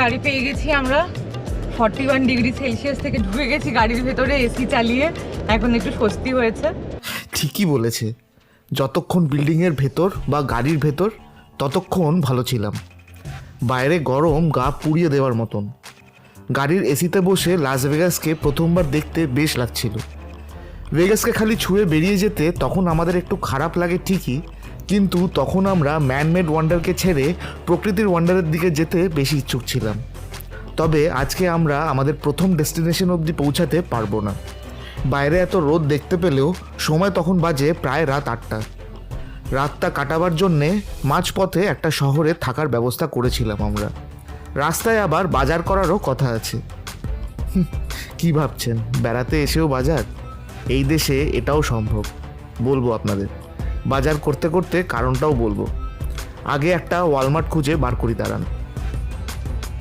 গাড়ি পেয়ে গেছি আমরা। 41 ডিগ্রি সেলসিয়াস থেকে ঢুকে গেছি গাড়ির ভেতরে এসি চালিয়ে। এখন একটু স্বস্তি হয়েছে। ঠিকই বলেছে, যতক্ষণ বিল্ডিংয়ের ভেতর বা গাড়ির ভেতর ততক্ষণ ভালো ছিলাম। বাইরে গরম গা পুড়িয়ে দেওয়ার মতন। গাড়ির এসিতে বসে লাস ভেগাসকে প্রথমবার দেখতে বেশ লাগছিল। ভেগাসকে খালি ছুঁয়ে বেরিয়ে যেতে তখন আমাদের একটু খারাপ লাগে ঠিকই, কিন্তু তখন আমরা ম্যানমেড ওয়ান্ডারকে ছেড়ে প্রকৃতির ওয়ান্ডারের দিকে যেতে বেশি ইচ্ছুক ছিলাম। তবে আজকে আমরা আমাদের প্রথম ডেস্টিনেশন অবধি পৌঁছাতে পারবো না। বাইরে এত রোদ দেখতে পেলেও সময় তখন বাজে প্রায় রাত 8টা। রাতটা কাটাবার জন্যে মাঝপথে একটা শহরে থাকার ব্যবস্থা করেছিলাম আমরা। রাস্তায় আবার বাজার করারও কথা আছে। কি ভাবছেন, বেড়াতে এসেও বাজার? এই দেশে এটাও সম্ভব। বলবো আপনাদের, বাজার করতে করতে কারণটাও বলবো। আগে একটা ওয়ালমার্ট খুঁজে বার করি দাঁড়ান।